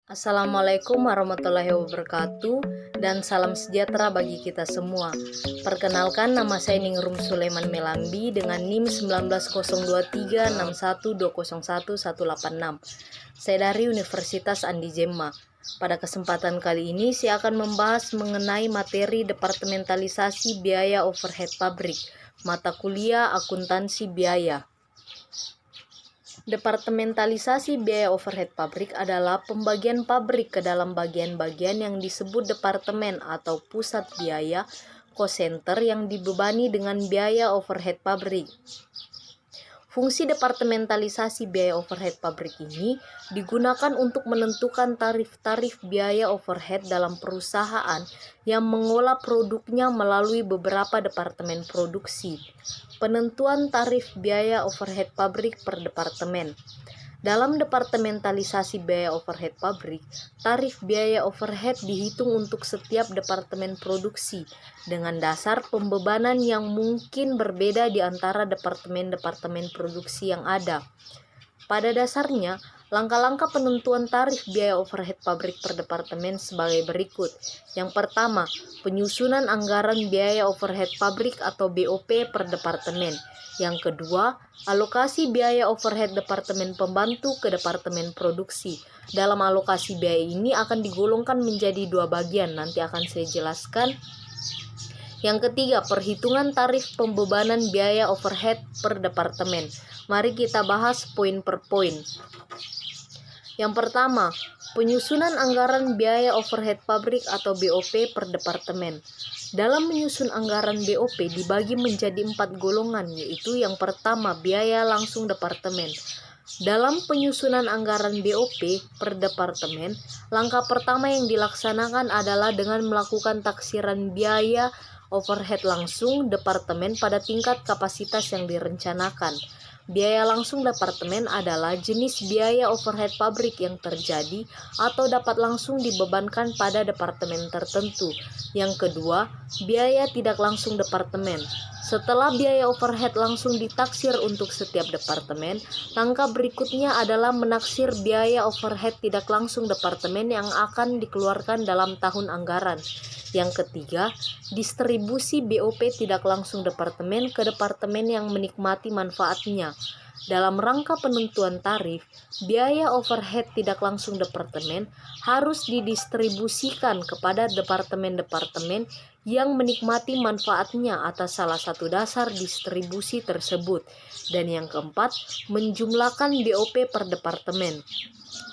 Assalamualaikum warahmatullahi wabarakatuh dan salam sejahtera bagi kita semua. Perkenalkan, nama saya Ningrum Sulaiman Melambi dengan NIM 1903612011186. Saya dari Universitas Andi Jemma. Pada kesempatan kali ini saya akan membahas mengenai materi departementalisasi biaya overhead pabrik, mata kuliah akuntansi biaya. Departementalisasi biaya overhead pabrik adalah pembagian pabrik ke dalam bagian-bagian yang disebut departemen atau pusat biaya cost center yang dibebani dengan biaya overhead pabrik. Fungsi departementalisasi biaya overhead pabrik ini digunakan untuk menentukan tarif-tarif biaya overhead dalam perusahaan yang mengolah produknya melalui beberapa departemen produksi. Penentuan tarif biaya overhead pabrik per departemen. Dalam departementalisasi biaya overhead pabrik, tarif biaya overhead dihitung untuk setiap departemen produksi dengan dasar pembebanan yang mungkin berbeda di antara departemen-departemen produksi yang ada. Pada dasarnya, langkah-langkah penentuan tarif biaya overhead pabrik per departemen sebagai berikut. Yang pertama, penyusunan anggaran biaya overhead pabrik atau BOP per departemen. Yang kedua, alokasi biaya overhead departemen pembantu ke departemen produksi. Dalam alokasi biaya ini akan digolongkan menjadi dua bagian, nanti akan saya jelaskan. Yang ketiga, perhitungan tarif pembebanan biaya overhead per departemen. Mari kita bahas poin per poin. Yang pertama, penyusunan anggaran biaya overhead pabrik atau BOP per departemen. Dalam menyusun anggaran BOP dibagi menjadi 4 golongan, yaitu yang pertama, biaya langsung departemen. Dalam penyusunan anggaran BOP per departemen, langkah pertama yang dilaksanakan adalah dengan melakukan taksiran biaya overhead langsung departemen pada tingkat kapasitas yang direncanakan. Biaya langsung departemen adalah jenis biaya overhead pabrik yang terjadi atau dapat langsung dibebankan pada departemen tertentu. Yang kedua, biaya tidak langsung departemen. Setelah biaya overhead langsung ditaksir untuk setiap departemen, langkah berikutnya adalah menaksir biaya overhead tidak langsung departemen yang akan dikeluarkan dalam tahun anggaran. Yang ketiga, distribusi BOP tidak langsung departemen ke departemen yang menikmati manfaatnya. Dalam rangka penentuan tarif, biaya overhead tidak langsung departemen harus didistribusikan kepada departemen-departemen yang menikmati manfaatnya atas salah satu dasar distribusi tersebut. Dan yang keempat, menjumlahkan BOP per departemen.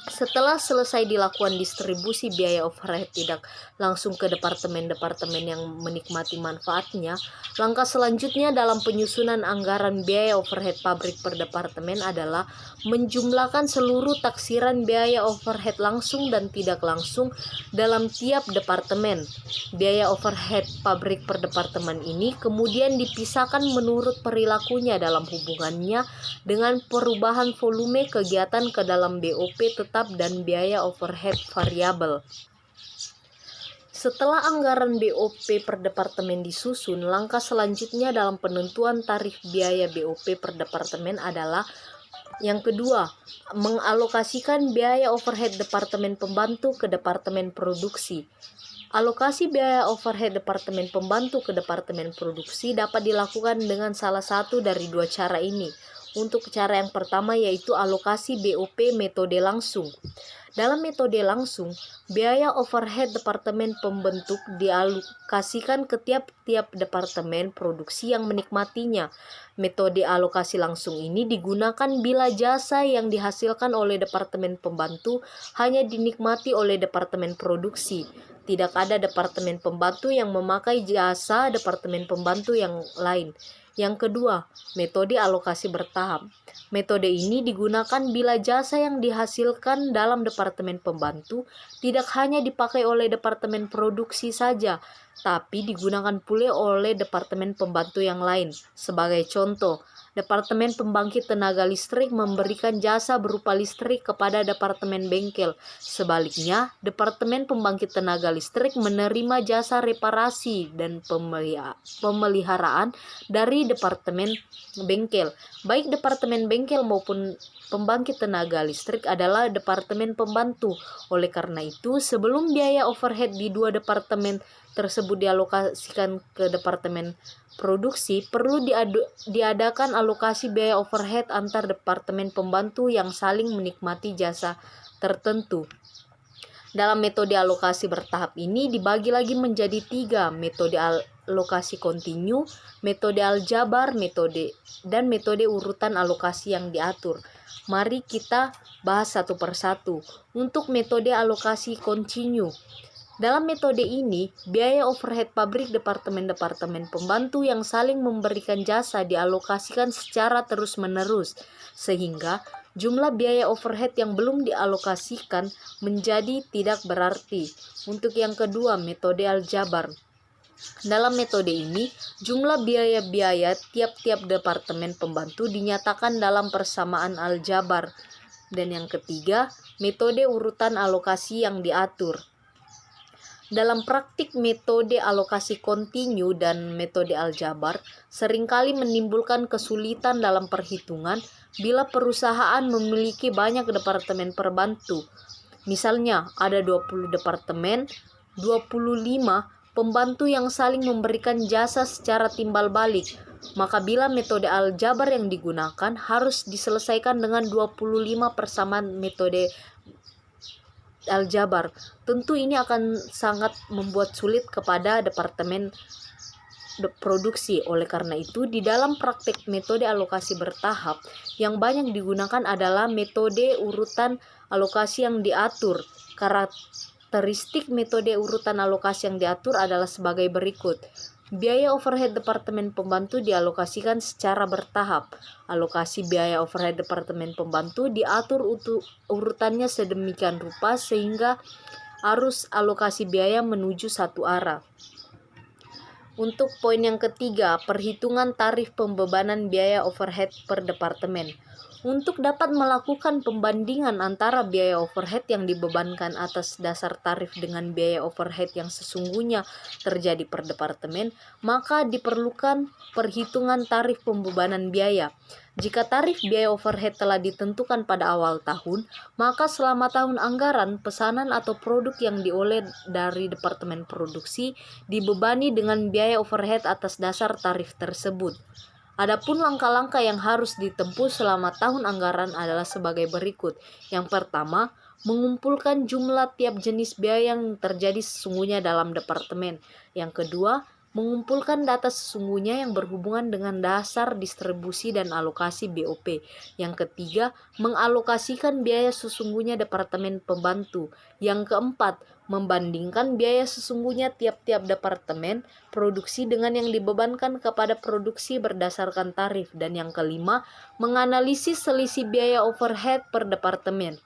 Setelah selesai dilakukan distribusi biaya overhead tidak langsung ke departemen-departemen yang menikmati manfaatnya, langkah selanjutnya dalam penyusunan anggaran biaya overhead pabrik per departemen adalah menjumlahkan seluruh taksiran biaya overhead langsung dan tidak langsung dalam tiap departemen. Biaya overhead pabrik per departemen ini kemudian dipisahkan menurut perilakunya dalam hubungannya dengan perubahan volume kegiatan ke dalam BOP tetap dan biaya overhead variabel. Setelah anggaran BOP per departemen disusun, langkah selanjutnya dalam penentuan tarif biaya BOP per departemen adalah yang kedua, mengalokasikan biaya overhead departemen pembantu ke departemen produksi. Alokasi biaya overhead departemen pembantu ke departemen produksi dapat dilakukan dengan salah satu dari dua cara ini. Untuk cara yang pertama yaitu alokasi BOP metode langsung. Dalam metode langsung, biaya overhead departemen pembentuk dialokasikan ke tiap-tiap departemen produksi yang menikmatinya. Metode alokasi langsung ini digunakan bila jasa yang dihasilkan oleh departemen pembantu hanya dinikmati oleh departemen produksi. Tidak ada departemen pembantu yang memakai jasa departemen pembantu yang lain. Yang kedua, metode alokasi bertahap. Metode ini digunakan bila jasa yang dihasilkan dalam departemen pembantu tidak hanya dipakai oleh departemen produksi saja, tapi digunakan pula oleh departemen pembantu yang lain. Sebagai contoh, Departemen Pembangkit Tenaga Listrik memberikan jasa berupa listrik kepada Departemen Bengkel. Sebaliknya, Departemen Pembangkit Tenaga Listrik menerima jasa reparasi dan pemeliharaan dari Departemen Bengkel. Baik Departemen Bengkel maupun Pembangkit Tenaga Listrik adalah departemen pembantu. Oleh karena itu, sebelum biaya overhead di dua departemen tersebut dialokasikan ke Departemen Produksi, perlu diadakan alokasi biaya overhead antar departemen pembantu yang saling menikmati jasa tertentu. Dalam metode alokasi bertahap ini dibagi lagi menjadi 3, metode alokasi kontinu, metode aljabar, dan metode urutan alokasi yang diatur. Mari kita bahas satu persatu. Untuk metode alokasi kontinu, dalam metode ini, biaya overhead pabrik departemen-departemen pembantu yang saling memberikan jasa dialokasikan secara terus-menerus, sehingga jumlah biaya overhead yang belum dialokasikan menjadi tidak berarti. Untuk yang kedua, metode aljabar. Dalam metode ini, jumlah biaya-biaya tiap-tiap departemen pembantu dinyatakan dalam persamaan aljabar. Dan yang ketiga, metode urutan alokasi yang diatur. Dalam praktik metode alokasi kontinu dan metode aljabar seringkali menimbulkan kesulitan dalam perhitungan bila perusahaan memiliki banyak departemen pembantu. Misalnya ada 20 departemen, 25 pembantu yang saling memberikan jasa secara timbal balik. Maka bila metode aljabar yang digunakan harus diselesaikan dengan 25 persamaan metode aljabar. Tentu ini akan sangat membuat sulit kepada departemen produksi. Oleh karena itu, di dalam praktek metode alokasi bertahap yang banyak digunakan adalah metode urutan alokasi yang diatur. Karakteristik metode urutan alokasi yang diatur adalah sebagai berikut. Biaya overhead departemen pembantu dialokasikan secara bertahap. Alokasi biaya overhead departemen pembantu diatur urutannya sedemikian rupa sehingga arus alokasi biaya menuju satu arah. Untuk poin yang ketiga, perhitungan tarif pembebanan biaya overhead per departemen. Untuk dapat melakukan pembandingan antara biaya overhead yang dibebankan atas dasar tarif dengan biaya overhead yang sesungguhnya terjadi per departemen, maka diperlukan perhitungan tarif pembebanan biaya. Jika tarif biaya overhead telah ditentukan pada awal tahun, maka selama tahun anggaran, pesanan atau produk yang dioleh dari departemen produksi dibebani dengan biaya overhead atas dasar tarif tersebut. Adapun langkah-langkah yang harus ditempuh selama tahun anggaran adalah sebagai berikut. Yang pertama, mengumpulkan jumlah tiap jenis biaya yang terjadi sesungguhnya dalam departemen. Yang kedua, mengumpulkan data sesungguhnya yang berhubungan dengan dasar distribusi dan alokasi BOP. Yang ketiga, mengalokasikan biaya sesungguhnya departemen pembantu. Yang keempat, membandingkan biaya sesungguhnya tiap-tiap departemen produksi dengan yang dibebankan kepada produksi berdasarkan tarif. Dan yang kelima, menganalisis selisih biaya overhead per departemen.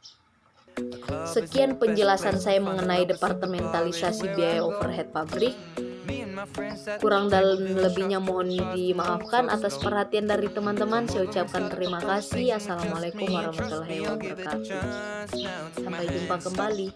Sekian penjelasan saya mengenai departementalisasi biaya overhead pabrik. Kurang dan lebihnya mohon dimaafkan atas perhatian dari teman-teman. Saya ucapkan terima kasih. Assalamualaikum warahmatullahi wabarakatuh. Sampai jumpa kembali.